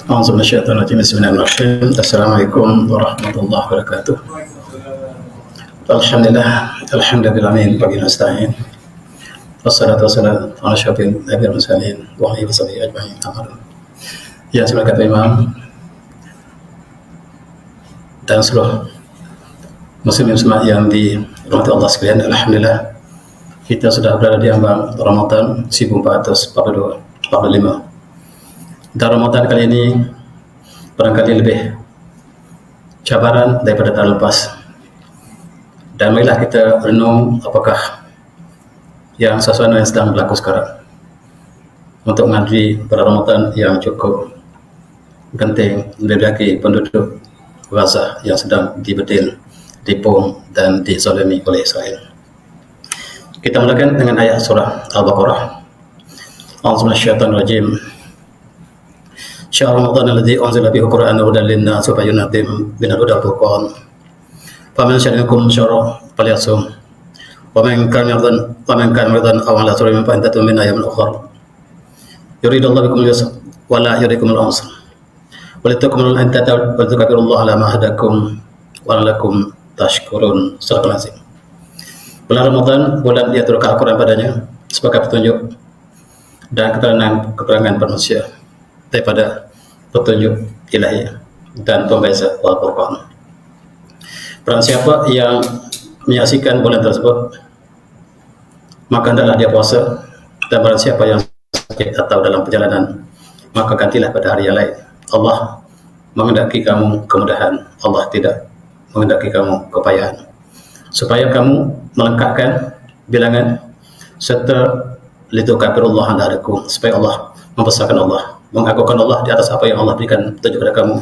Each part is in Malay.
أعوذ بالله من الشيطان الرجيم. بسم الله الرحمن الرحيم. السلام عليكم ورحمة الله وبركاته. الحمد لله آمين وبه نستعين. والصلاة والسلام على أشرف الأنبياء والمرسلين وعلى آله وصحبه أجمعين. Ya, sebagai kata Imam dan seluruh muslim muslimat yang dirahmati Allah sekalian, alhamdulillah kita sudah berada di ambang Ramadan 1442 45. Dan Ramadan kali ini barangkali lebih cabaran daripada tahun lepas. Dan marilah kita renung apakah yang suasana yang sedang berlaku sekarang untuk menghadiri pada Ramadan yang cukup genting, lebih lagi penduduk Gaza yang sedang dibedil, dibom dan dizalimi oleh Israel. Kita mulakan dengan ayat surah Al-Baqarah. A'udzu minasyaitonir rajim. Syahr Ramadan alladzi unzila fihi al-Qur'an hudan lin-nas wa bayyinatin minal huda wal furqan. Faman syahida minkum syahra falyasum. Wa man kana maridan aw ala safarin fa iddatun min ayyamin ukhra. Yuridullahu bikum al-yusra wa la yuriikum al-'usra. Wa litakmulul iddata wa litukabbirullaha ala ma hadakum wa la'allakum tashkurun. Surah Al-Azim. Bulan Ramadan, bulan diaturkan Al-Quran padanya sebagai petunjuk dan keterangan manusia daripada petunjuk ilahi dan pembeza Al-Quran. Barang siapa yang menyaksikan bulan tersebut, maka hendaklah dia puasa, dan barang siapa yang sakit atau dalam perjalanan, maka gantilah pada hari yang lain. Allah menghendaki kamu kemudahan, Allah tidak menghendaki kamu kepayahan, supaya kamu melengkapkan bilangan serta litukabirullah andarakum, supaya Allah membesarkan Allah, mengagungkan Allah di atas apa yang Allah berikan petunjuk kepada kamu.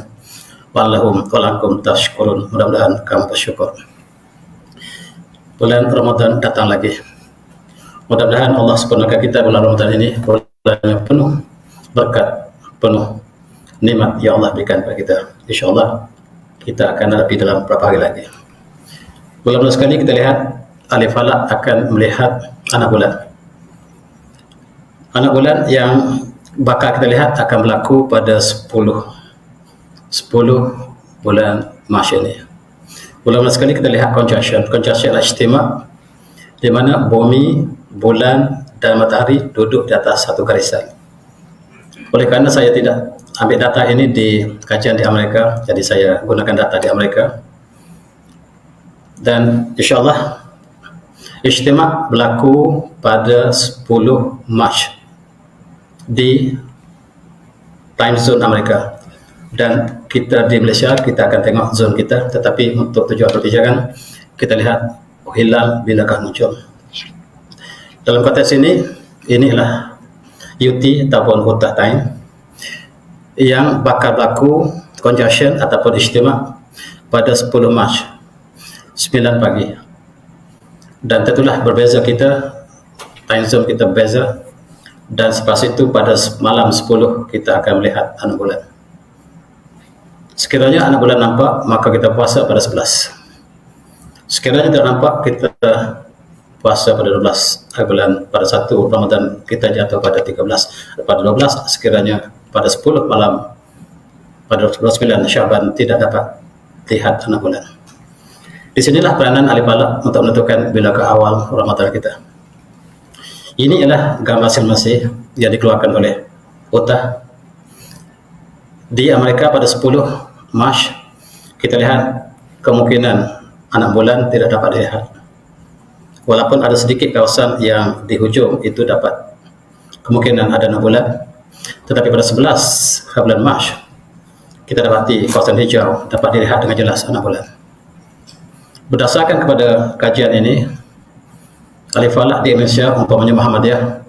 Walakum tashkurun, mudah-mudahan kamu bersyukur. Bulan Ramadan datang lagi. Mudah-mudahan Allah sempurnakan kita bulan Ramadan ini, bulan yang penuh berkat, penuh nikmat yang Allah berikan kepada kita. InsyaAllah kita akan hadapi dalam beberapa hari lagi. Bulan-bulan sekali kita lihat ahli falak akan melihat anak bulan. Anak bulan yang bakal kita lihat akan berlaku pada 10 bulan Mac ini. Bulan-bulan sekali kita lihat conjunction adalah istimewa, di mana bumi, bulan dan matahari duduk di atas satu garisan. Oleh kerana saya tidak ambil data ini di kajian di Amerika, jadi saya gunakan data di Amerika. Dan insyaAllah istimewa berlaku pada 10 Mac di time zone Amerika, dan kita di Malaysia kita akan tengok zone kita, tetapi untuk tujuan perbicaraan kita lihat hilal bilakah muncul. Dalam konteks ini, inilah UT ataupun Utah time yang bakal berlaku conjunction ataupun istimewa pada 10 Mac 9 pagi. Dan tentulah berbeza kita, time zone kita berbeza, dan selepas itu pada malam 10 kita akan melihat anak bulan. Sekiranya anak bulan nampak, maka kita puasa pada 11. Sekiranya tidak nampak, kita puasa pada 12 bulan. Pada 1 Ramadan kita jatuh pada 13. Pada 12, sekiranya pada 10 malam, pada 29 Syaban tidak dapat lihat anak bulan. Di sinilah peranan ahli falak untuk menentukan bila ke awal Ramadan kita. Ini adalah gambar simulasi yang dikeluarkan oleh Utah di Amerika pada 10 Mac. Kita lihat kemungkinan anak bulan tidak dapat dilihat, walaupun ada sedikit kawasan yang di hujung itu dapat kemungkinan ada anak bulan, tetapi pada 11 bulan Mac kita dapati kawasan hijau dapat dilihat dengan jelas anak bulan. Berdasarkan kepada kajian ini, ahli falak di Indonesia, umpamanya Muhammadiyah,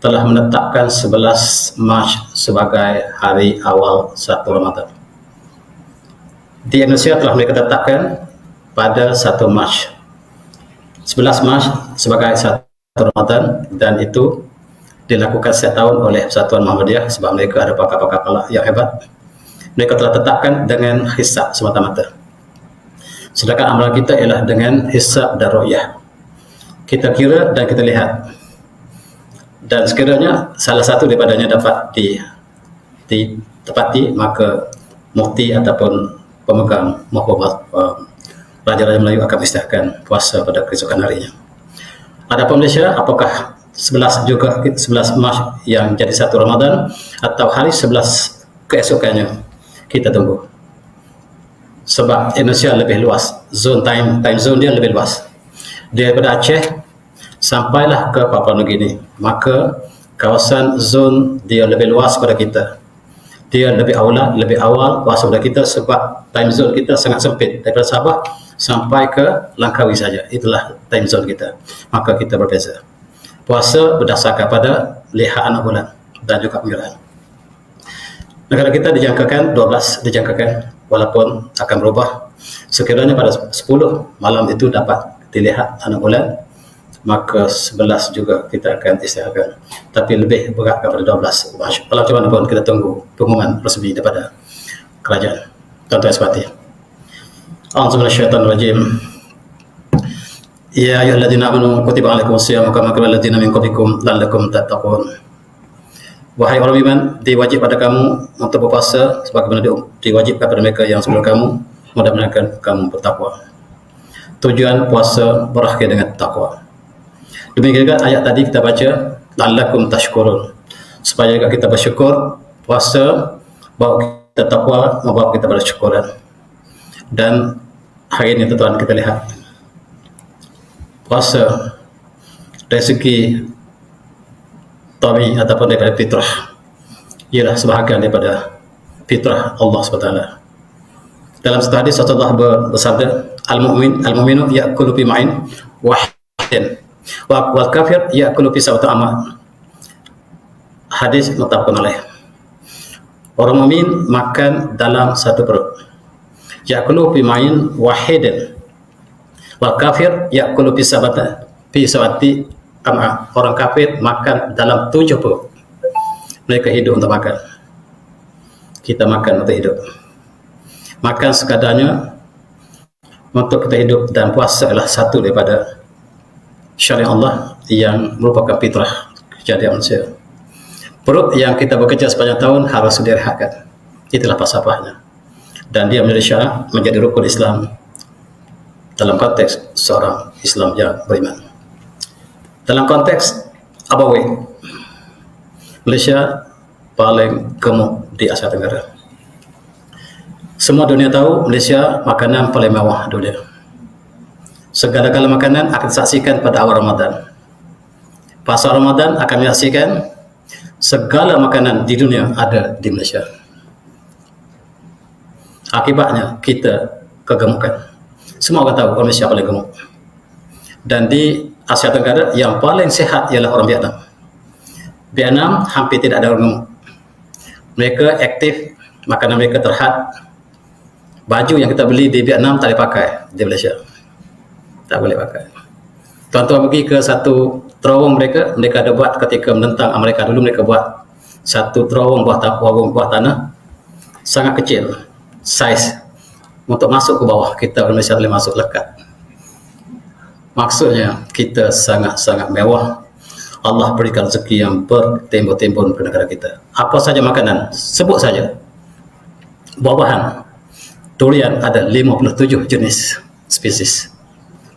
telah menetapkan 11 Mac sebagai hari awal 1 Ramadan. Di Indonesia telah mereka tetapkan pada 1 Mac 11 Mac sebagai 1 Ramadan, dan itu dilakukan setiap tahun oleh Persatuan Muhammadiyah sebab mereka ada pakar-pakar falak yang hebat. Mereka telah tetapkan dengan hisab semata-mata. Sedangkan amalan kita ialah dengan hisab dan ru'yah. Kita kira dan kita lihat. Dan sekiranya salah satu daripadanya dapat tepati, maka mufti ataupun pemegang mahkamah Raja-Raja Melayu akan isytiharkan puasa pada keesokan harinya. Adapun Malaysia, apakah 11 juga 11 Mac yang jadi 1 Ramadan atau hari 11 keesokannya, kita tunggu. Sebab Indonesia lebih luas, time zone dia lebih luas. Daripada Aceh sampailah ke Papua Nugini, maka kawasan zone dia lebih luas pada kita. Dia lebih awal puasa pada kita sebab time zone kita sangat sempit, daripada Sabah sampai ke Langkawi saja. Itulah time zone kita. Maka kita berbeza. Puasa berdasarkan pada lihat anak bulan dan juga pengiraan. Negara kita dijangkakan 12, walaupun akan berubah. Sekiranya pada 10 malam itu dapat dilihat anak bulan, maka 11 juga kita akan isytiharkan. Tapi lebih berat kepada 12. Kalau macam mana pun kita tunggu pengumuman resmi daripada kerajaan. Tuan-tuan sekalian. A'udzubillahiminasyaitonirrajim. Ya ayyuhalladzina amanu kutiba alaikumusiyam kama kutiba alal ladzina min qablikum la'allakum tattaqun. Wahai orang beriman, diwajib pada kamu untuk berpuasa sebagaimana diwajibkan pada mereka yang sebelum kamu, mudah-mudahan kamu bertakwa. Tujuan puasa berakhir dengan takwa. Demikian juga ayat tadi kita baca, la'allakum tashkurun, supaya kita bersyukur. Puasa bawa kita takwa, membawa kita pada syukuran. Dan hari ini tuan-tuan kita lihat puasa dari segi tabi ataupun daripada fitrah, ialah sebahagian daripada fitrah Allah SWT. Dalam satu hadis Rasulullah bersabda, al-mu'minu ya'kulu fi ma'in wahidin wal kafir ya'kulu fi sawti amal. Hadis muttafaqun alaih. Orang mukmin makan dalam satu perut. Ya'kulu fi ma'in wahidin wal kafir ya'kulu fi sawti amal. Orang kafir makan dalam 7 perut. Mereka hidup untuk makan. Kita makan untuk hidup. Makan sekadarnya untuk kita hidup, dan puasa adalah satu daripada syariat Allah yang merupakan fitrah kejadian manusia. Perut yang kita bekerja sepanjang tahun harus direhatkan. Itulah falsafahnya. Dan dia menjadi syarat, menjadi rukun Islam dalam konteks seorang Islam yang beriman. Dalam konteks abawi, Malaysia paling gemuk di Asia Tenggara. Semua dunia tahu Malaysia makanan paling mewah dunia. Segala-gala makanan akan disaksikan pada awal Ramadan. Pasal Ramadan akan menyaksikan segala makanan di dunia ada di Malaysia. Akibatnya kita kegemukan. Semua orang tahu orang Malaysia paling gemuk. Dan di Asia Tenggara yang paling sihat ialah orang Vietnam. Vietnam hampir tidak ada orang gemuk. Mereka aktif, makanan mereka terhad. Baju yang kita beli di Vietnam tak boleh pakai di Malaysia. Tak boleh pakai. Tuan-tuan pergi ke satu terowong mereka ada buat ketika menentang Amerika dulu, mereka buat satu terowong buah tanah sangat kecil, saiz untuk masuk ke bawah. Kita orang Malaysia boleh masuk lekat. Maksudnya kita sangat-sangat mewah. Allah berikan rezeki yang bertimbun-timbun ke negara kita. Apa saja makanan, sebut saja. Buah-buahan, durian ada 57 jenis spesies.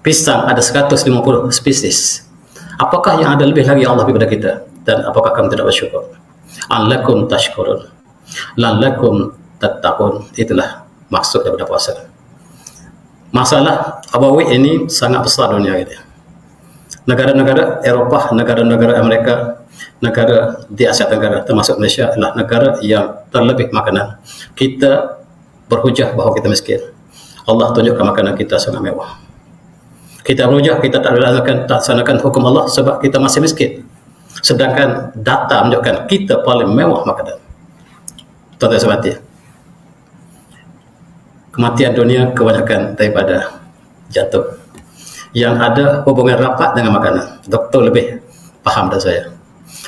Pisang ada 150 spesies. Apakah yang ada lebih lagi Allah beri kepada kita? Dan apakah kamu tidak bersyukur? Allakum tashkurun, la'allakum tattaqun. Itulah maksud daripada puasa. Masalah abawi ini sangat besar dunia ini. Negara-negara Eropah, negara-negara Amerika, negara di Asia Tenggara termasuk Malaysia adalah negara yang terlebih makanan. Kita berhujah bahawa kita miskin. Allah tunjukkan makanan kita sangat mewah. Kita berhujah kita tak laksanakan hukum Allah sebab kita masih miskin. Sedangkan data menunjukkan kita paling mewah makanan. Tuan-tuan sekalian, kematian dunia kebanyakan daripada jantung. Yang ada hubungan rapat dengan makanan. Doktor lebih faham dari saya.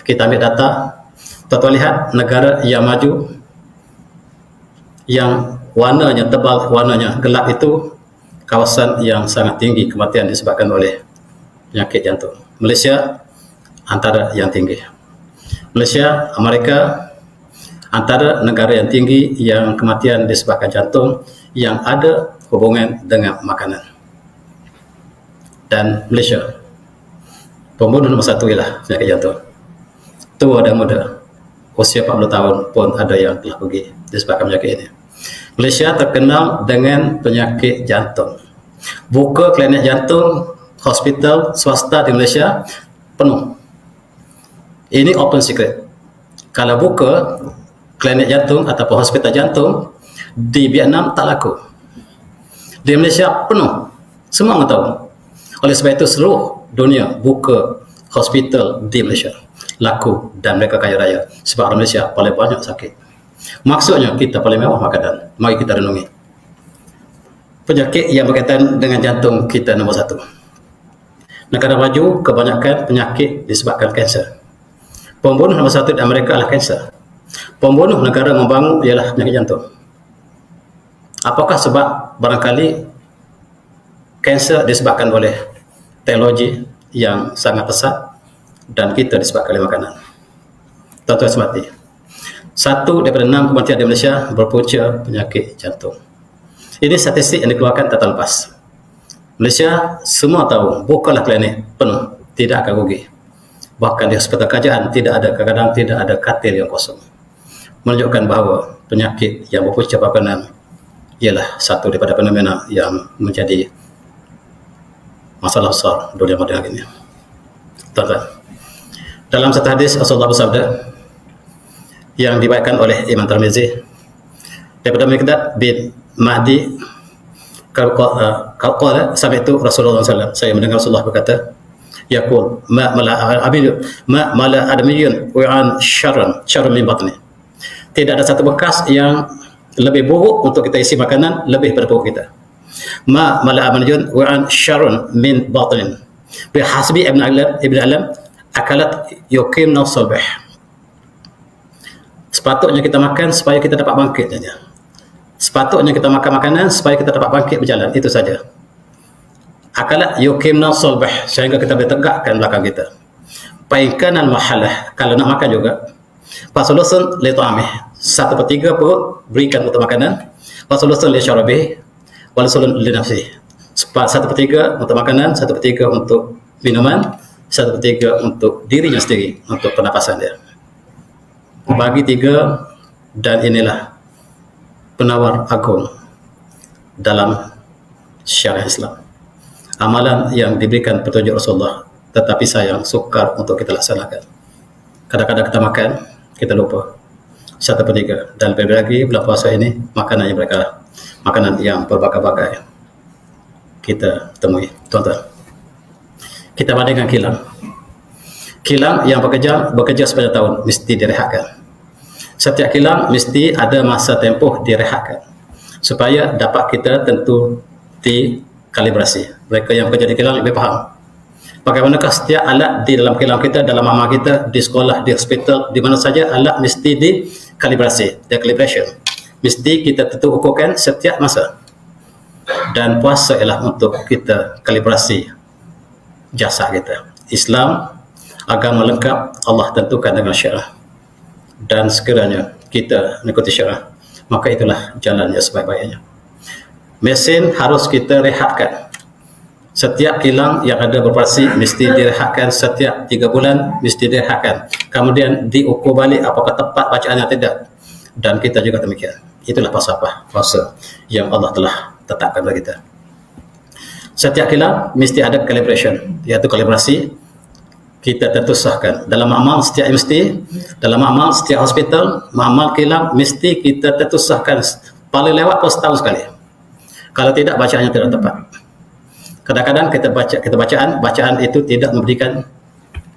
Kita ambil data, tuan-tuan lihat negara yang maju, yang warnanya tebal, warnanya gelap itu kawasan yang sangat tinggi kematian disebabkan oleh penyakit jantung. Malaysia antara yang tinggi. Malaysia, Amerika, antara negara yang tinggi yang kematian disebabkan jantung yang ada hubungan dengan makanan. Dan Malaysia, pembunuh nombor 1 ialah penyakit jantung. Tua dan muda, usia 40 tahun pun ada yang telah pergi disebabkan penyakit ini. Malaysia terkenal dengan penyakit jantung. Buka klinik jantung, hospital swasta di Malaysia penuh. Ini open secret. Kalau buka klinik jantung ataupun hospital jantung di Vietnam tak laku. Di Malaysia penuh. Semua orang tahu. Oleh sebab itu seluruh dunia buka hospital di Malaysia laku dan mereka kaya raya. Sebab orang Malaysia paling banyak sakit. Maksudnya kita paling mewah makanan. Mari kita renungi. Penyakit yang berkaitan dengan jantung kita nombor 1. Negara maju kebanyakan penyakit disebabkan kanser. Pembunuh nombor 1 di Amerika adalah kanser. Pembunuh negara membangun ialah penyakit jantung. Apakah sebab? Barangkali kanser disebabkan oleh teknologi yang sangat pesat dan kita disebabkan oleh makanan. Tuan-tuan semati, 1 daripada 6 kematian di Malaysia berpunca penyakit jantung. Ini statistik yang dikeluarkan tak lepas. Malaysia semua tahu, bukanlah klinik penuh, tidak akan rugi. Bahkan di hospital kerajaan tidak ada, kadang-kadang tidak ada katil yang kosong. Menunjukkan bahawa penyakit yang berpunca makanan ialah satu daripada fenomena yang menjadi masalah besar dunia moden hari ini. Tuan-tuan, dalam satu hadis Rasulullah bersabda yang dibawakan oleh Imam Tirmizi daripada Miqdad bin Mahdi, qala sami'tu Rasulullah SAW, saya mendengar Rasulullah berkata, yaqul ma mala adamiyun wa'an syarran min batni. Tidak ada satu bekas yang lebih buruk untuk kita isi makanan lebih daripada perut kita. Ma mala adamiyun wa'an syarran min batni. Bihasbi ibn alam akalat yuqimna subh. Sepatutnya kita makan supaya kita dapat bangkit saja. Sepatutnya kita makan makanan supaya kita dapat bangkit berjalan, itu saja. Akalat yuqimna sulbah, sehingga kita boleh tegakkan belakang kita. Painkan al-mahalah, kalau nak makan juga. Fasulusun li ta'amih, 1/3 perut berikan untuk makanan. Fasulusun li syarabih, walasulun li nafsih. 1/3 untuk makanan, 1/3 untuk minuman, 1/3 untuk dirinya sendiri, untuk pernafasan dia. Bagi 3, dan inilah penawar agung dalam syariat Islam. Amalan yang diberikan petunjuk Rasulullah, tetapi sayang sukar untuk kita laksanakan. Kadang-kadang kita makan, kita lupa 1/3. Dan lebih lagi bulan puasa ini, makanan yang mereka, makanan yang berbagai-bagai kita temui. Tuan-tuan, kita bandingkan kilang. Kilang yang bekerja sepanjang tahun mesti direhatkan. Setiap kilang mesti ada masa tempoh direhatkan supaya dapat kita tentu dikalibrasi. Mereka yang bekerja di kilang lebih faham bagaimanakah setiap alat di dalam kilang kita, dalam amal kita, di sekolah, di hospital, di mana saja alat mesti dikalibrasi, calibration. Mesti kita tentu ukurkan setiap masa. Dan puasa ialah untuk kita kalibrasi jasa kita. Islam agama lengkap, Allah tentukan dengan syarah. Dan sekiranya kita mengikuti syarah, maka itulah jalan yang sebaik-baiknya. Mesin harus kita rehatkan. Setiap kilang yang ada beroperasi mesti direhatkan setiap 3 bulan, mesti direhatkan. Kemudian diukur balik apakah tepat bacaannya tidak. Dan kita juga demikian. Itulah falsafah puasa yang Allah telah tetapkan bagi kita. Setiap kilang mesti ada calibration, iaitu kalibrasi. Kita tentu sahkan dalam amal setiap hospital, amal kilang mesti kita tentu sahkan paling lewat pun setahun sekali. Kalau tidak, bacaannya tidak tepat. Kadang-kadang kita bacaan itu tidak memberikan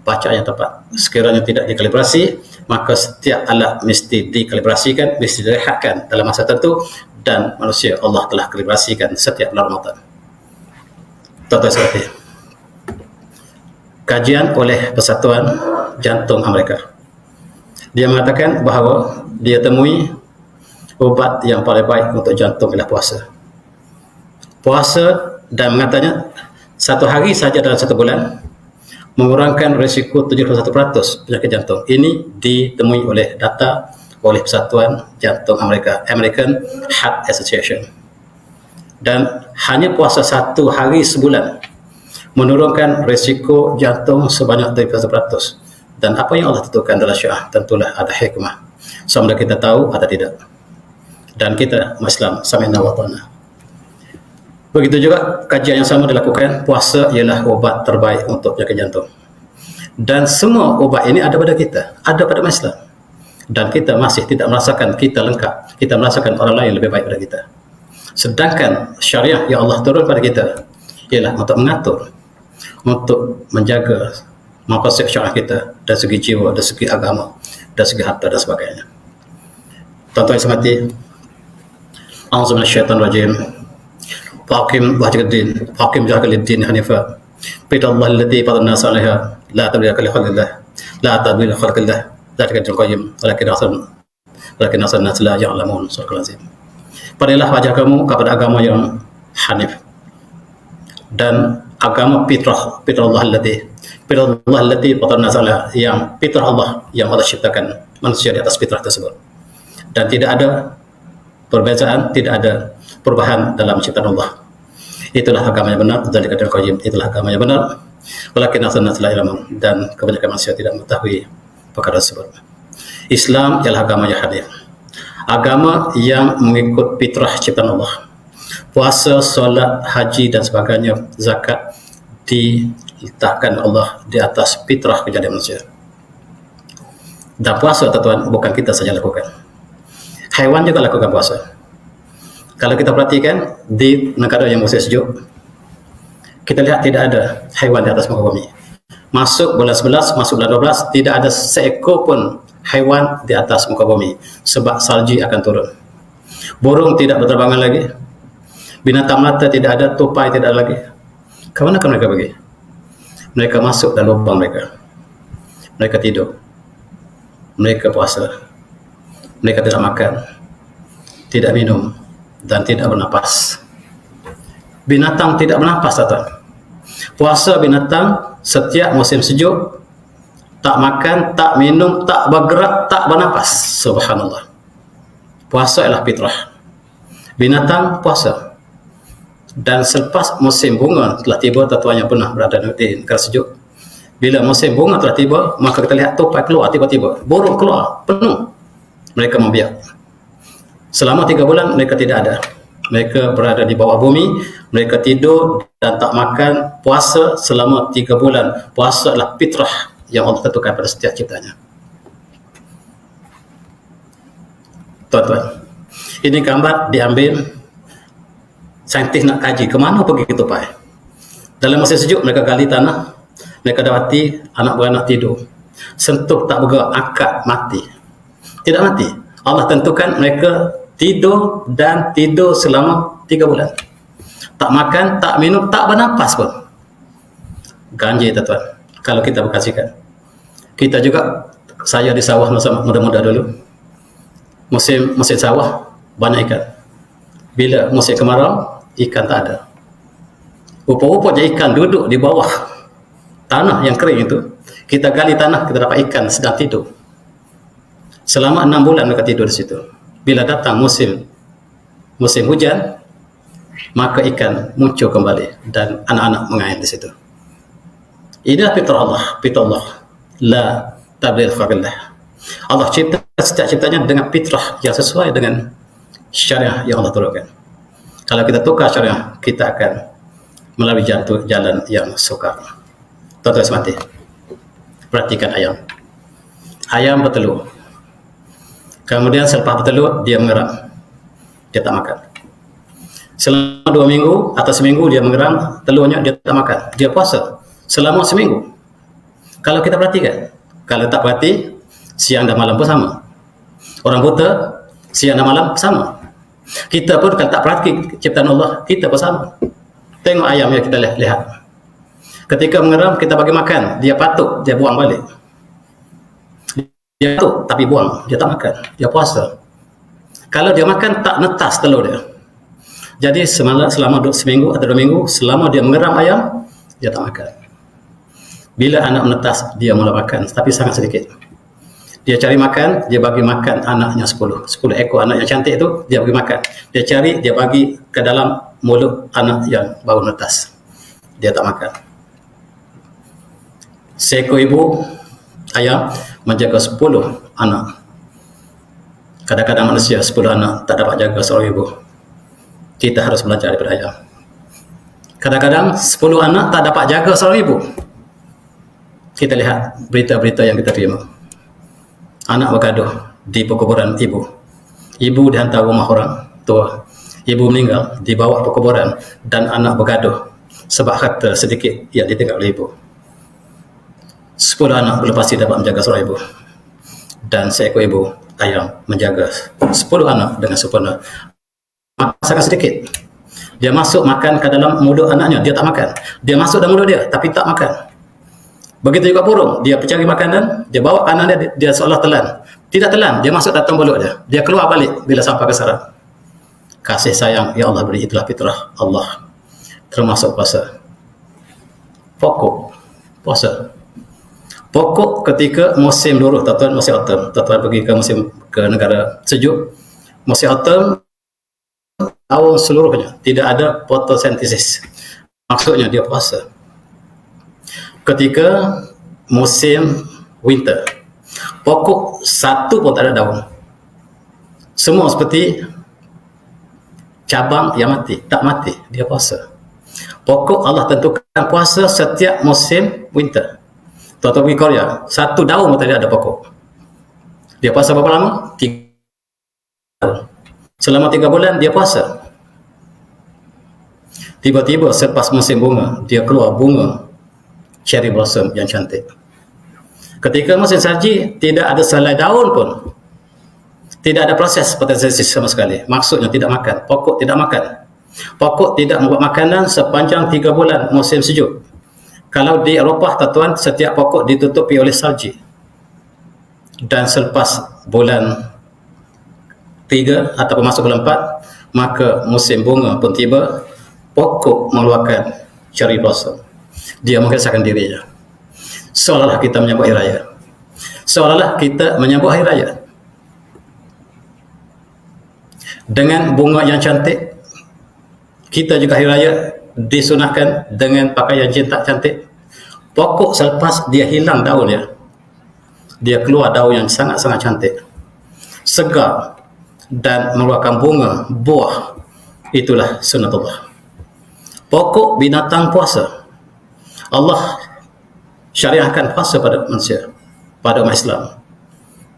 bacaan yang tepat. Sekiranya tidak dikalibrasi, maka setiap alat mesti dikalibrasikan, mesti direhatkan dalam masa tertentu, dan manusia Allah telah kalibrasikan setiap bulan Ramadan. Tuan-tuan sekalian, kajian oleh Persatuan Jantung Amerika, dia mengatakan bahawa dia temui ubat yang paling baik untuk jantung ialah puasa. Puasa, dan mengatakannya 1 hari saja dalam 1 bulan mengurangkan risiko 71% penyakit jantung. Ini ditemui oleh data oleh Persatuan Jantung Amerika, American Heart Association. Dan hanya puasa 1 hari sebulan menurunkan risiko jantung sebanyak 30%. Dan apa yang Allah tentukan dalam syariah tentulah ada hikmah, sama ada kita tahu atau tidak. Dan kita Muslim sami'na wa ta'na. Begitu juga kajian yang sama dilakukan, puasa ialah obat terbaik untuk penyakit jantung. Dan semua obat ini ada pada kita, ada pada Islam. Dan kita masih tidak merasakan kita lengkap, kita merasakan orang lain lebih baik pada kita. Sedangkan syariah yang Allah turun pada kita ialah untuk mengatur, untuk menjaga maqasid syariah kita dari segi jiwa, dari segi agama, dari segi harta dan sebagainya. Tuan-tuan yang semati, a'udzu minasyaitonir rajim. Faqim wajhuddin, faqim jahaliddin hanifa. Bidallah allati fadarna salihah, la tabdila li khalqillah, la tabdila li khalqillah. Dzalika dinul qayyim, walakin asal nas la ya'lamun. Surah Al-Azim. Padalah wajah kamu kepada agama yang hanif dan agama fitrah Allah allati fatarna salihah, yang fitrah Allah yang Allah ciptakan manusia di atas fitrah tersebut. Dan tidak ada perbezaan, tidak ada perubahan dalam ciptaan Allah. Itulah agama yang benar, dzalika dinul qayyim, itulah agama yang benar. Walakin asal nas la ya'lamun, dan kebanyakan manusia tidak mengetahui perkara tersebut. Islam ialah agama yang hanif, agama yang mengikut fitrah ciptaan Allah. Puasa, solat, haji dan sebagainya, zakat diletakkan Allah di atas fitrah kejadian manusia. Dan puasa, tuan-tuan, bukan kita saja lakukan, haiwan juga lakukan puasa. Kalau kita perhatikan di negara yang musim sejuk, kita lihat tidak ada haiwan di atas muka bumi. Masuk bulan 11, masuk bulan 12, tidak ada seekor pun haiwan di atas muka bumi, sebab salji akan turun. Burung tidak berterbangan lagi, binatang melata tidak ada, tupai tidak ada lagi. Kemana mereka pergi? Mereka masuk dalam lubang mereka. Mereka tidur, mereka puasa, mereka tidak makan, tidak minum, dan tidak bernapas. Binatang tidak bernapas, tuan. Puasa binatang setiap musim sejuk, tak makan, tak minum, tak bergerak, tak bernapas. Subhanallah. Puasa ialah fitrah. Binatang puasa. Dan selepas musim bunga telah tiba, tuan-tuan yang pernah berada di negara sejuk, bila musim bunga telah tiba, maka kita lihat tupai keluar tiba-tiba, burung keluar penuh. Mereka membiak. Selama 3 bulan mereka tidak ada. Mereka berada di bawah bumi, mereka tidur dan tak makan, puasa selama 3 bulan. Puasa adalah fitrah yang Allah tentukan pada setiap ciptanya. Tuan-tuan, ini gambar diambil, saintis nak kaji kemana pergi tupai. Dalam musim sejuk mereka gali tanah, mereka dapati anak beranak tidur, sentuh tak bergerak, akak mati. Tidak mati, Allah tentukan mereka tidur dan tidur selama 3 bulan. Tak makan, tak minum, tak bernafas pun. Ganjil, tuan-tuan. Kalau kita berkasihkan, kita juga, saya di sawah masa muda-muda dulu, musim sawah banyak ikan. Bila musim kemarau, ikan tak ada. Rupa-rupanya ikan duduk di bawah tanah yang kering itu. Kita gali tanah, kita dapat ikan sedang tidur. Selama 6 bulan mereka tidur di situ. Bila datang musim hujan, maka ikan muncul kembali dan anak-anak mengair di situ. Inilah fitrah Allah, fitrah Allah. La tabdil li khalqillah. Allah cipta setiap ciptanya dengan fitrah yang sesuai dengan syariah yang Allah turunkan. Kalau kita tukar syariah, kita akan melalui jalan yang sukar. Tuan-tuan semati, perhatikan ayam. Ayam bertelur. Kemudian selepas bertelur, dia mengeram. Dia tak makan. Selama 2 minggu atau seminggu dia mengeram, telurnya dia tak makan. Dia puasa selama seminggu. Kalau kita perhatikan, kalau tak perhati, siang dan malam pun sama. Orang buta, siang dan malam sama. Kita pun kalau tak perhati ciptaan Allah, kita pun sama. Tengok ayam yang kita lihat. Ketika mengeram, kita bagi makan, dia patuk, dia buang balik. Dia patuk, tapi buang, dia tak makan, dia puasa. Kalau dia makan, tak netas telur dia. Jadi selama seminggu atau 2 minggu, selama dia mengeram ayam, dia tak makan. Bila anak menetas, dia mula makan, tapi sangat sedikit. Dia cari makan, dia bagi makan anaknya 10 ekor anak yang cantik itu, dia bagi makan. Dia cari, dia bagi ke dalam mulut anak yang baru netas. Dia tak makan. Seekor ibu ayam menjaga 10 anak. Kadang-kadang manusia 10 anak tak dapat jaga seorang ibu. Kita harus belajar daripada ayam. Kadang-kadang 10 anak tak dapat jaga seorang ibu. Kita lihat berita-berita yang kita terima. Anak bergaduh di perkuburan ibu. Ibu dihantar rumah orang tua. Ibu meninggal, dibawa perkuburan dan anak bergaduh sebab harta sedikit yang ditinggal oleh ibu. 10 anak belum pasti dapat menjaga seorang ibu. Dan seekor ibu ayam menjaga 10 anak dengan sempurna. Makan sangat sedikit. Dia masuk makan ke dalam mulut anaknya, dia tak makan. Dia masuk dalam mulut dia, tapi tak makan. Begitu juga burung, dia mencari makanan, dia bawa kanan dia seolah telan. Tidak telan, dia masuk dalam mulut dia. Dia keluar balik bila sampai ke saraf. Kasih sayang ya Allah beri, itulah fitrah Allah. Termasuk puasa. Pokok puasa. Pokok ketika musim luruh, tuan-tuan, musim autumn. Tuan-tuan pergi ke negara sejuk. Musim autumn tahun seluruhnya tidak ada fotosintesis. Maksudnya dia puasa. Ketika musim winter, pokok satu pun tak ada daun. Semua seperti cabang yang mati, tak mati, dia puasa. Pokok Allah tentukan puasa setiap musim winter. Tuan-tuan pergi Korea, satu daun pun tak ada pokok. Dia puasa berapa lama? 3 tahun. Selama 3 bulan dia puasa. Tiba-tiba selepas musim bunga, dia keluar bunga cherry blossom yang cantik. Ketika musim salji, tidak ada selai daun pun. Tidak ada proses fotosintesis sama sekali. Maksudnya tidak makan. Pokok tidak makan. Pokok tidak membuat makanan sepanjang 3 bulan musim sejuk. Kalau di Eropah, tuan-tuan, setiap pokok ditutupi oleh salji. Dan selepas bulan 3 ataupun masuk bulan 4, maka musim bunga pun tiba, pokok mengeluarkan cherry blossom. Dia mengesahkan dirinya. Seolah-olah kita menyambut hari raya. Seolah-olah kita menyambut hari raya. Dengan bunga yang cantik, kita juga hari raya disunahkan dengan pakaian jintak cantik. Pokok selepas dia hilang daunnya, dia keluar daun yang sangat-sangat cantik, segar, dan mengeluarkan bunga, buah. Itulah sunnatullah. Pokok binatang puasa. Allah syariahkan puasa pada manusia, pada umat Islam.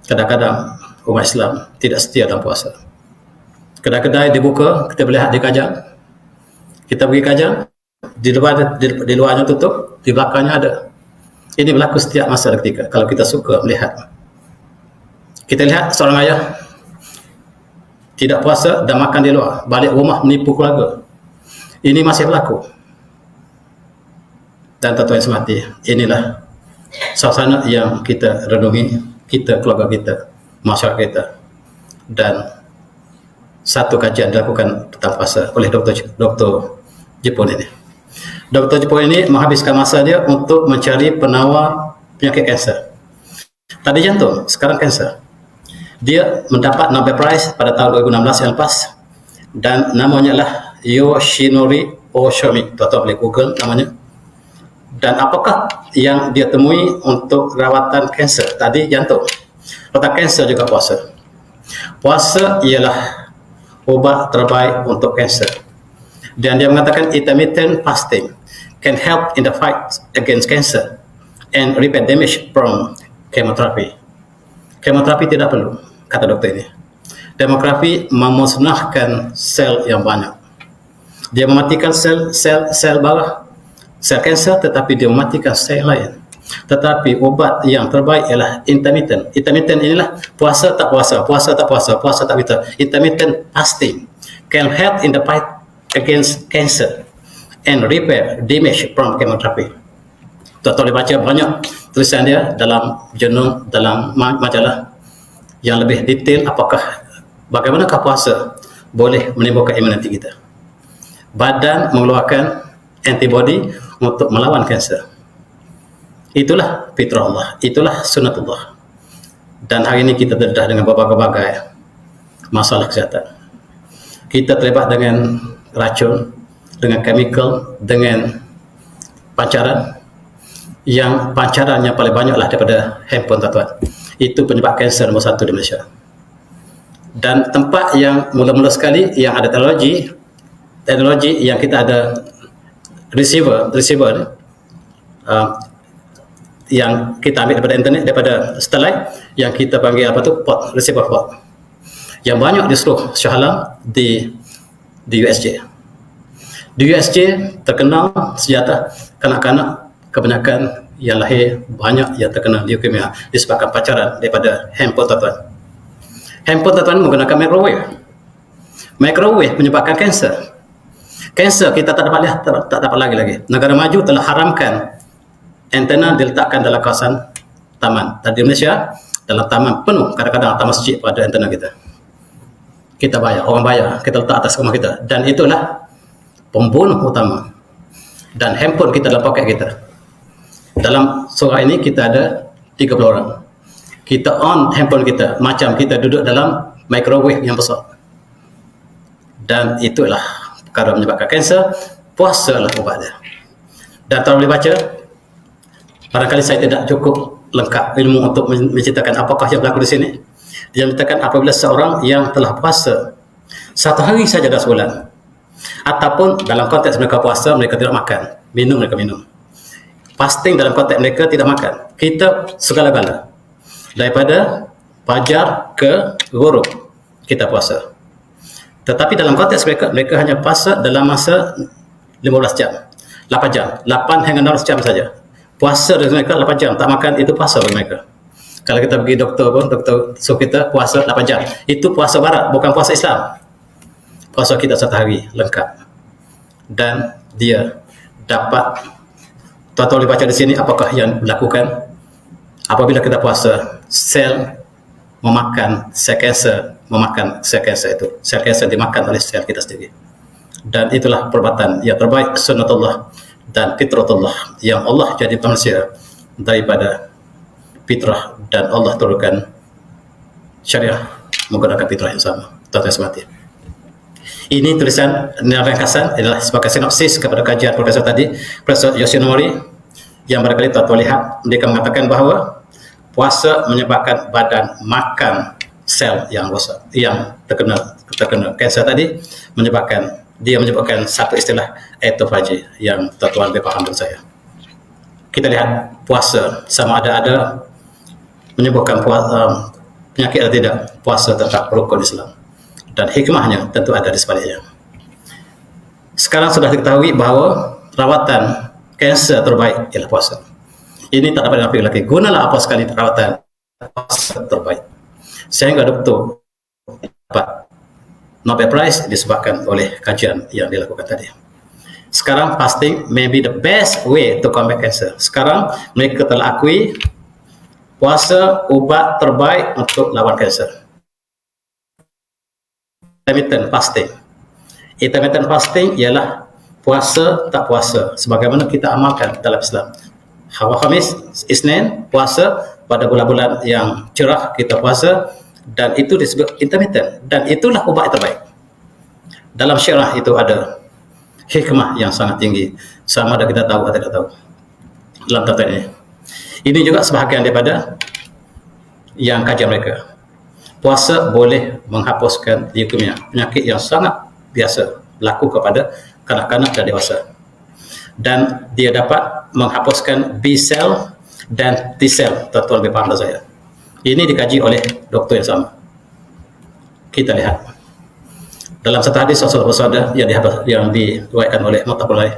Kadang-kadang umat Islam tidak setia dalam puasa. Kedai-kedai dibuka, kita boleh lihat di Kajang. Kita pergi Kajang, di luarnya tutup, di belakangnya ada. Ini berlaku setiap masa dan ketika, kalau kita suka melihat. Kita lihat seorang ayah tidak puasa dan makan di luar, balik rumah menipu keluarga. Ini masih berlaku. Dan tuan-tuan yang semati, inilah suasana yang kita renungi, kita, keluarga kita, masyarakat kita. Dan satu kajian dilakukan tentang puasa oleh doktor Jepun ini. Doktor Jepun ini menghabiskan masa dia untuk mencari penawar penyakit kanser. Tadi jantung, sekarang kanser. Dia mendapat Nobel Prize pada tahun 2016 yang lepas, dan namanya lah Yoshinori Oshomi. Tuan-tuan boleh Google namanya. Dan apakah yang dia temui untuk rawatan kanser? Tadi jantung. Rawatan kanser juga puasa. Puasa ialah ubat terbaik untuk kanser. Dan dia mengatakan intermittent fasting can help in the fight against cancer and repair damage from chemotherapy. Kemoterapi tidak perlu, kata dokter ini. Kemoterapi memusnahkan sel yang banyak. Dia mematikan sel bawah, sel kanser, tetapi dia mematikan sel lain. Tetapi obat yang terbaik ialah intermittent. Intermittent inilah puasa tak puasa, puasa tak puasa, puasa tak puasa. Intermittent fasting can help in the fight against cancer and repair damage from chemotherapy. Tuan-tuan boleh baca banyak tulisan dia dalam jurnal, dalam majalah yang lebih detail apakah bagaimanakah puasa boleh menimbulkan imuniti kita. Badan mengeluarkan antibody untuk melawan kanser. Itulah fitrah Allah, itulah sunnatullah. Dan hari ini kita terdedah dengan berbagai-bagai masalah kesihatan. Kita terlibat dengan racun, dengan chemical, dengan pancaran. Yang pancaran yang paling banyak lah daripada handphone, tuan-tuan. Itu penyebab kanser nombor 1 di Malaysia. Dan tempat yang mula-mula sekali yang ada teknologi yang kita ada receiver yang kita ambil daripada internet, daripada satellite, yang kita panggil apa tu, port, receiver port, yang banyak di seluruh Shah Alam di USJ. Di USJ terkenal senjata kanak-kanak, kebanyakan yang lahir banyak yang terkena leukemia disebabkan pacaran daripada handphone, tuan-tuan. Handphone, tuan-tuan, menggunakan microwave menyebabkan kanser. Kanser kita tak dapat lihat, tak dapat lagi. Negara maju telah haramkan antena diletakkan dalam kawasan taman. Dan di Malaysia, dalam taman penuh, kadang-kadang taman masjid pada antena kita. Kita bayar, orang bayar, kita letak atas rumah kita. Dan itulah pembunuh utama. Dan handphone kita dalam poket kita. Dalam surah ini kita ada 30 orang. Kita on handphone kita macam kita duduk dalam microwave yang besar. Dan itulah perkara menyebabkan kanser. Puasa lah ubat dia. Dan tuan boleh baca, barangkali saya tidak cukup lengkap ilmu untuk menceritakan apakah yang berlaku di sini. Dia menyatakan apabila seorang yang telah puasa 1 hari saja dah sebulan, ataupun dalam konteks mereka puasa, mereka tidak makan, mereka minum. Fasting dalam konteks mereka tidak makan. Kita segala-gala, daripada fajar ke ghurub kita puasa. Tetapi dalam konteks mereka hanya puasa dalam masa 15 jam, 8 jam, 8 hingga 16 jam saja. Puasa dari mereka 8 jam, tak makan, itu puasa bagi mereka. Kalau kita pergi doktor pun, doktor suruh kita puasa 8 jam. Itu puasa barat, bukan puasa Islam. Puasa kita 1 hari lengkap. Dan dia dapat, tuan-tuan boleh baca di sini apakah yang dilakukan apabila kita puasa. Sel memakan sel kanser itu. Sel kanser dimakan oleh sel kita sendiri. Dan itulah perbuatan yang terbaik, sunnatullah dan fitratullah, yang Allah jadi manusia daripada fitrah, dan Allah turunkan syariah menggunakan fitrah yang sama. Tuan-tuan semati, ini tulisan ringkasan adalah sebagai sinopsis kepada kajian Profesor tadi, Profesor Yoshinori, yang barangkali tuan-tuan lihat, mereka mengatakan bahawa puasa menyebabkan badan makan sel yang rosak, yang terkena kanser tadi, menyebabkan satu istilah autophagy yang tuan-tuan lebih faham dari saya. Kita lihat puasa sama ada menyebabkan penyakit atau tidak. Puasa tetap rukun Islam, dan hikmahnya tentu ada di sebaliknya. Sekarang sudah diketahui bahawa rawatan kanser terbaik ialah puasa. Ini tak dapat dinafikan lagi. Gunalah apa sekali rawatan puasa terbaik, sehingga doktor dapat Nobel Prize disebabkan oleh kajian yang dilakukan tadi. Sekarang fasting may be the best way to combat cancer. Sekarang mereka telah akui puasa ubat terbaik untuk lawan kanser. Intermittent fasting. Intermittent fasting ialah puasa tak puasa, sebagaimana kita amalkan dalam Islam. Khamis, Isnin puasa, pada bulan-bulan yang cerah kita puasa, dan itu disebut intermittent, dan itulah ubat terbaik. Dalam syarah itu ada hikmah yang sangat tinggi, sama ada kita tahu atau tidak tahu dalam tata ini. Ini juga sebahagian daripada yang kajian mereka. Puasa boleh menghapuskan leukemia, penyakit yang sangat biasa berlaku kepada kanak-kanak dan dewasa, dan dia dapat menghapuskan B cell dan T cell. Tuan-tuan lebih faham dari saya. Ini dikaji oleh doktor yang sama. Kita lihat dalam satu hadis Rasulullah SAW yang diriwayatkan oleh Muttafaqun alaih.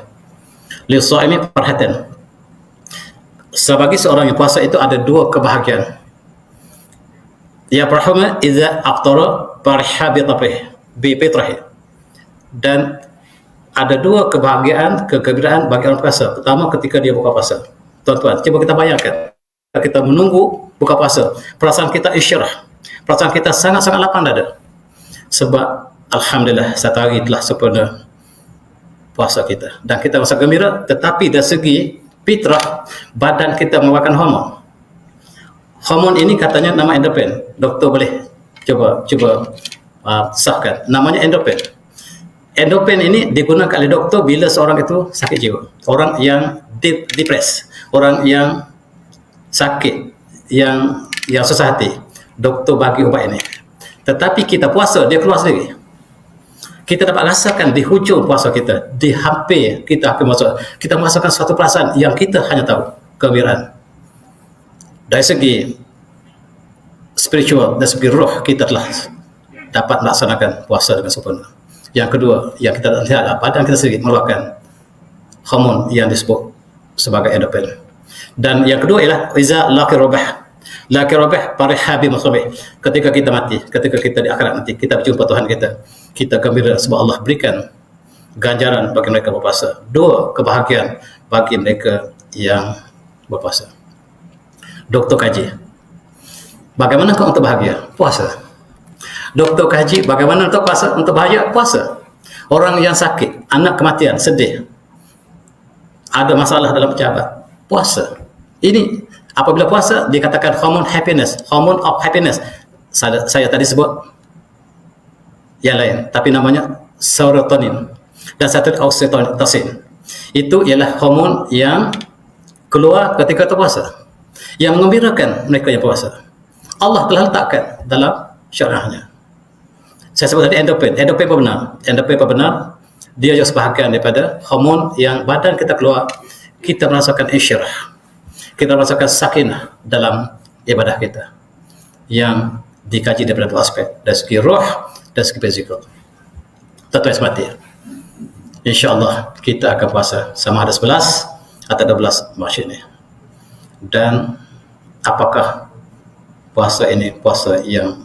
Lis-shaimi farhatan. Sebagai seorang yang puasa itu ada 2 kebahagiaan. Ya farhuma idza aftara farha bi fitrih. Dan ada 2 kebahagiaan, kegembiraan bagi orang puasa. Pertama, ketika dia buka puasa. Tuan-tuan, coba kita bayangkan, kita menunggu buka puasa, perasaan kita isyarah, perasaan kita sangat-sangat lapang dada, sebab alhamdulillah 1 hari telah sempurna puasa kita, dan kita merasa gembira. Tetapi dari segi fitrah, badan kita mengeluarkan Hormon ini katanya nama endorfin. Doktor boleh cuba sahkan. Namanya endorfin. Endorfin ini digunakan oleh doktor bila seorang itu sakit jiwa, orang yang depres, orang yang sakit, yang susah hati. Doktor bagi ubat ini. Tetapi kita puasa, dia keluar sendiri. Kita dapat rasakan di hujung puasa kita, di hampir kita akan masuk, kita merasakan suatu perasaan yang kita hanya tahu, kegembiraan. Dari segi spiritual, dari segi roh, kita telah dapat melaksanakan puasa dengan sempurna. Yang kedua, yang kita lihat, badan kita sendiri mengeluarkan hormon yang disebut sebagai endorfin. Dan yang kedua ialah iza laqi rabah. Laqi rabah parihabi masabih. Ketika kita mati, ketika kita di akhirat nanti, kita berjumpa Tuhan kita gembira sebab Allah berikan ganjaran bagi mereka berpuasa. Dua kebahagiaan bagi mereka yang berpuasa. Doktor kaji, bagaimana kau untuk bahagia? Puasa. Doktor kaji, bagaimana untuk puasa? Untuk bahagia? Puasa. Orang yang sakit, anak kematian, sedih, ada masalah dalam pejabat, puasa. Ini apabila puasa dikatakan hormon happiness, hormon of happiness. Saya tadi sebut yang lain, tapi namanya serotonin dan satu oksitosin. Itu ialah hormon yang keluar ketika berpuasa, yang mengembirakan mereka yang puasa. Allah telah letakkan dalam syariahnya. Saya sebut tadi endorfin. Endorfin apa benar? Endorfin apa benar? Dia juga sebahagian daripada hormon yang badan kita keluar, kita merasakan insyirah, kita merasakan sakinah dalam ibadah kita, yang dikaji daripada dua aspek, dari segi roh dan segi fizikal. Tuan-tuan semati, InsyaAllah kita akan puasa sama ada 11 atau 12 Mac ini. Dan apakah puasa ini puasa yang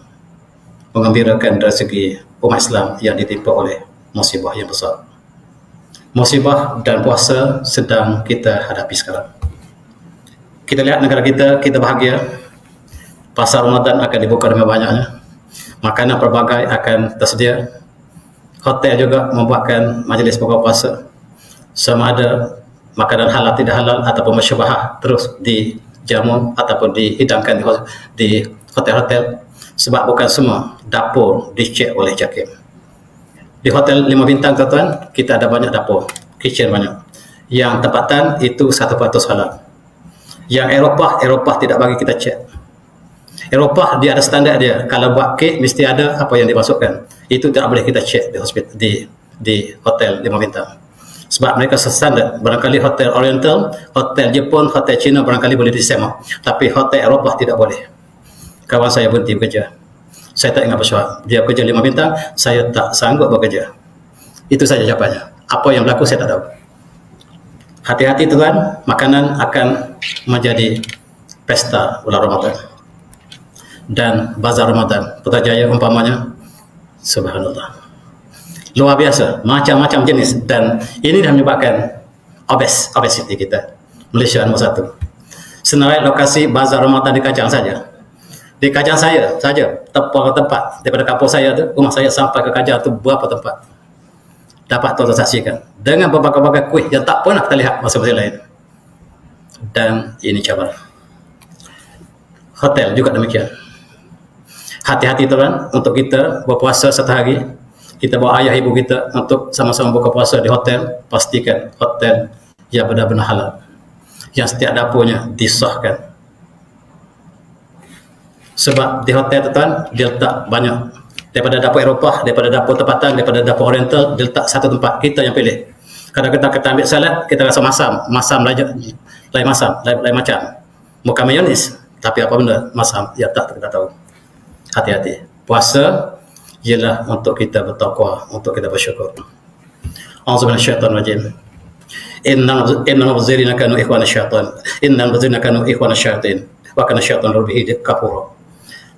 mengembirakan dari segi umat Islam yang ditimpa oleh musibah yang besar? Musibah dan puasa sedang kita hadapi sekarang. Kita lihat negara kita bahagia. Pasar Ramadan akan dibuka dengan banyaknya. Makanan pelbagai akan tersedia. Hotel juga membuatkan majlis buka puasa. Sama ada makanan halal tidak halal ataupun masyubahah terus dijamu ataupun dihidangkan di hotel-hotel. Sebab bukan semua dapur dicek oleh JAKIM. Di hotel 5 bintang, tuan-tuan, kita ada banyak dapur, kitchen banyak. Yang tempatan itu 100% halal. Yang Eropah tidak bagi kita cek. Eropah dia ada standar dia. Kalau buat kek mesti ada apa yang dimasukkan. Itu tidak boleh kita cek di hotel 5 bintang. Sebab mereka standar. Barangkali hotel Oriental, hotel Jepun, hotel Cina barangkali boleh disemak. Tapi hotel Eropah tidak boleh. Kawan saya berhenti bekerja. Saya tak ingat bersyukur. Dia bekerja 5 bintang, saya tak sanggup bekerja. Itu saja jawabannya. Apa yang berlaku saya tak tahu. Hati-hati tuan, makanan akan menjadi pesta bulan Ramadan. Dan bazar Ramadan, Putrajaya umpamanya, subhanallah. Luar biasa, macam-macam jenis. Dan ini dah menyebabkan obesiti kita. Malaysia nombor 1. Senarai lokasi bazar Ramadan di Kajang saja. Di Kajang saya saja, tempat daripada kampung saya tu, rumah saya sampai ke Kajang tu berapa tempat. Dapat tuan-tuan saksikan. Dengan berbagai-bagai kuih yang tak pernah kita lihat masa-masa lain. Dan ini cabaran. Hotel juga demikian. Hati-hati tuan, untuk kita berpuasa satu hari, kita bawa ayah ibu kita untuk sama-sama buka puasa di hotel, pastikan hotel yang benar-benar halal. Yang setiap dapurnya disahkan. Sebab di hotel tuan, dia letak banyak. Daripada dapur Eropah, daripada dapur tempatan, daripada dapur Oriental, dia letak satu tempat. Kita yang pilih. Kadang kita ambil salad, kita rasa masam lain macam. Bukan mayonis, tapi apa benda masam, ya tak kita tahu. Hati-hati. Puasa ialah untuk kita bertakwa, untuk kita bersyukur. A'udzubillahi minasyaitonir rajim. Innal mubadzirina kanu ikhwana syaitan. Innal mubadzirina kanu ikhwana syaitin. Wa kana syaitanu bihi kafura.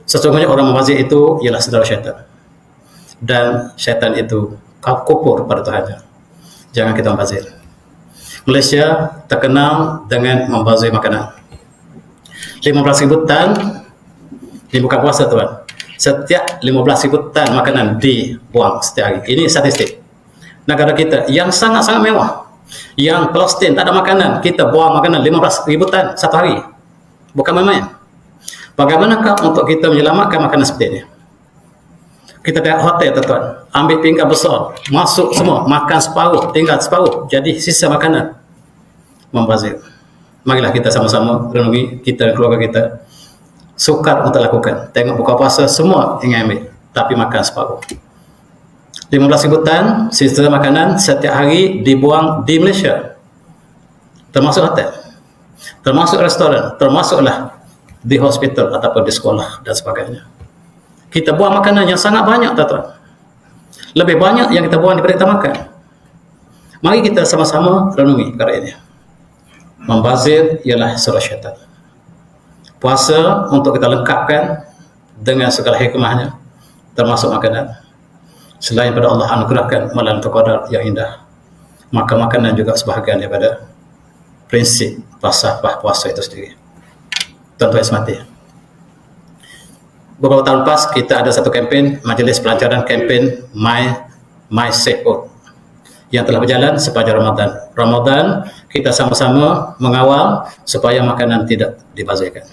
Sesungguhnya orang mubazir itu ialah saudara syaitan. Dan syaitan itu kufur pada Tuhannya. Jangan kita membazir. Malaysia terkenal dengan membazir makanan. 15,000 tan di buka puasa tuan. Setiap 15,000 tan makanan dibuang setiap hari. Ini statistik. Negara kita yang sangat-sangat mewah. Yang Palestin tak ada makanan, kita buang makanan 15,000 tan satu hari. Bukan main-main. Bagaimanakah untuk kita menyelamatkan makanan seperti ini? Kita lihat hotel, tuan-tuan, ambil pinggan besar, masuk semua, makan separuh, tinggal separuh, jadi sisa makanan. Membazir. Marilah kita sama-sama renungi, kita dan keluarga kita, sukar untuk lakukan. Tengok buka puasa, semua ingin ambil, tapi makan separuh. 15,000 tan sisa makanan setiap hari dibuang di Malaysia, termasuk hotel, termasuk restoran, termasuklah di hospital ataupun di sekolah dan sebagainya. Kita buang makanan yang sangat banyak, tuan-tuan. Lebih banyak yang kita buang daripada kita makan. Mari kita sama-sama renungi perkara ini. Membazir ialah surah syaitan. Puasa untuk kita lengkapkan dengan segala hikmahnya, termasuk makanan. Selain pada Allah anugerahkan malam Qadar yang indah, maka makanan juga sebahagian daripada prinsip falsafah puasa itu sendiri. Tuan-tuan semati, beberapa tahun lepas kita ada satu kempen majlis pelancaran kempen My Safe Food yang telah berjalan sepanjang Ramadan. Ramadan kita sama-sama mengawal supaya makanan tidak dibazirkan.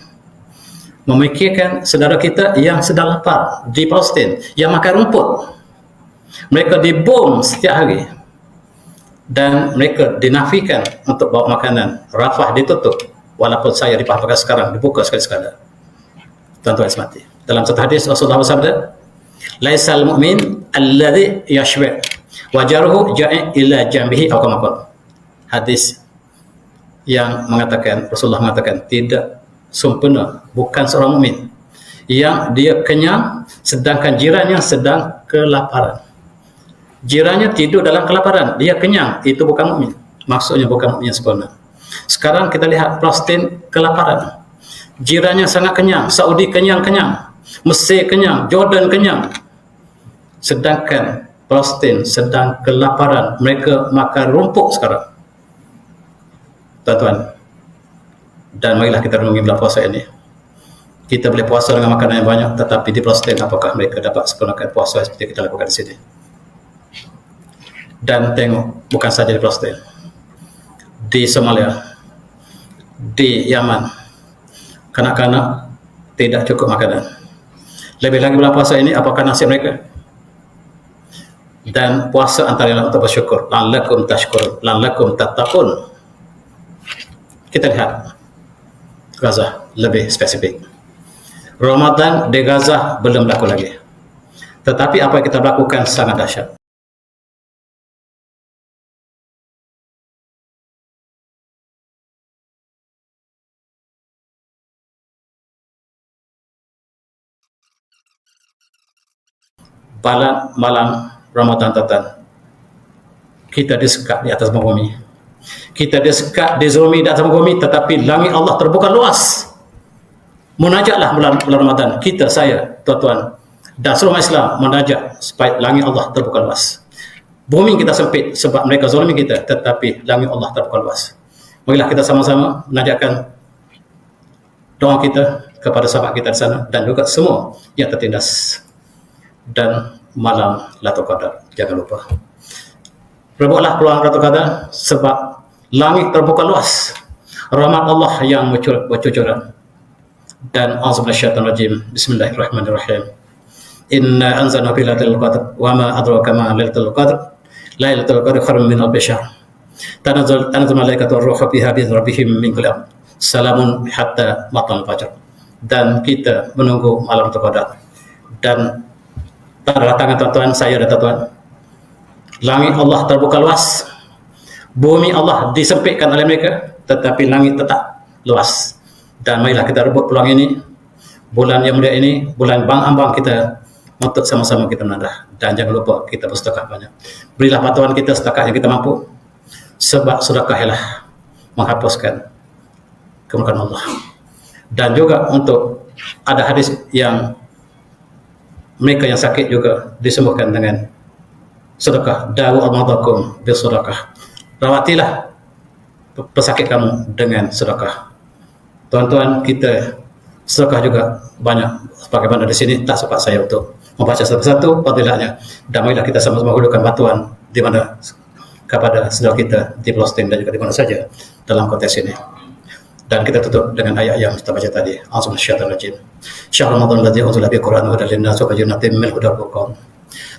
Memikirkan saudara kita yang sedang lapar di Palestin, yang makan rumput. Mereka dibom setiap hari dan mereka dinafikan untuk bawa makanan. Rafah ditutup, walaupun saya dipahamkan sekarang dibuka sekali-sekala. Tuan-tuan semati, dalam satu hadis Rasulullah bersabda, laisal mu'min alladhi yashbi' wajaruhu ja'i ila jambihi aw kama qala. Hadis yang mengatakan, Rasulullah mengatakan, tidak sempurna, bukan seorang mukmin yang dia kenyang sedangkan jirannya sedang kelaparan. Jirannya tidur dalam kelaparan, dia kenyang, itu bukan mukmin. Maksudnya bukan mukmin yang sempurna. Sekarang kita lihat Palestin kelaparan, jirannya sangat kenyang, Saudi kenyang-kenyang, Mesir kenyang, Jordan kenyang, sedangkan Palestin sedang kelaparan, mereka makan rumput sekarang. Tuan-tuan, dan marilah kita renungi bulan puasa ini. Kita boleh puasa dengan makanan yang banyak, tetapi di Palestin apakah mereka dapat sempurnakan puasa seperti kita lakukan di sini? Dan tengok, bukan saja di Palestin, di Somalia, di Yaman, kanak-kanak tidak cukup makanan. Lebih lagi bulan puasa ini, apakah nasib mereka? Dan puasa antara lain untuk bersyukur, la'allakum tashkurun, la'allakum tattaqun. Kita lihat Gaza lebih spesifik. Ramadan di Gaza belum berlaku lagi, tetapi apa yang kita lakukan sangat dahsyat. Malam Ramadan tatan, kita disekap di atas bumi, kita disekap, dizolimi di atas bumi, tetapi langit Allah terbuka luas. Munajaklah bulan Ramadan, kita, saya, tuan-tuan dan seluruh Islam munajat supaya langit Allah terbuka luas. Bumi kita sempit sebab mereka zalimi kita, tetapi langit Allah terbuka luas. Marilah kita sama-sama munajatkan doa kita kepada sahabat kita di sana dan juga semua yang tertindas. Dan malam Lailatul Qadar, jangan lupa rebutlah peluang Lailatul Qadar sebab langit terbuka luas, rahmat Allah yang bercucuran. Dan auzubillahi bismillahirrahmanirrahim. Inna anzalna fi lailatul qadr wa ma adraka ma lailatul qadr. Lailatul qadr khairun min alfi syahr. Tanazzal malaikatu war-ruhu fiha bi rabbihim min kulli amr. Salamun hatta matla'il fajr. Dan kita menunggu malam Lailatul Qadar. Dan tanda tangan tuan-tuan, saya dan tuan-tuan, langit Allah terbuka luas, bumi Allah disempitkan oleh mereka, tetapi langit tetap luas. Dan marilah kita rebut peluang ini, bulan yang mulia ini, bulan bang ambang kita, untuk sama-sama kita menadah. Dan jangan lupa kita bersedekah banyak. Berilah bantuan kita sedekah yang kita mampu, sebab sedekah ialah menghapuskan kemurkaan Allah. Dan juga untuk ada hadis yang mereka yang sakit juga disembuhkan dengan sedekah. Dawu amadakum bisedekah. Rawatilah pesakit kamu dengan sedekah. Tuan-tuan, kita sedekah juga banyak. Sebagaimana di sini tak sempat saya untuk membaca satu-satu fadilahnya. Dan marilah kita sama-sama hulurkan bantuan di mana kepada saudara kita di Palestin dan juga di mana saja dalam konteks ini. Dan kita tutup dengan ayat yang kita baca tadi. A'udzu minasyaitonir rajim. Syahrul Ramadan alladzi unzila fihi Qur'an hudan lin-nas wa bayyinatin minal huda wal furqan.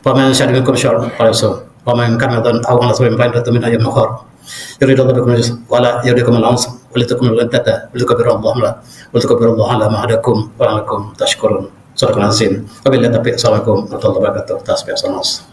Faman syahida minkum syahra falyasum. Wa man kana ramadan aw ala sabiyin fa'iddatun min ayyamin ukhra. Yuridullahu bikum al-yusra wa la yuriikum al-'usra wa litakmulu al-iddata wa litukabbirullaha 'ala ma hadakum wa la'allakum tashkurun. Sadaqallahul azim. Wabillahi taufiq. Assalamualaikum warahmatullahi wabarakatuh. Tasbih sanas.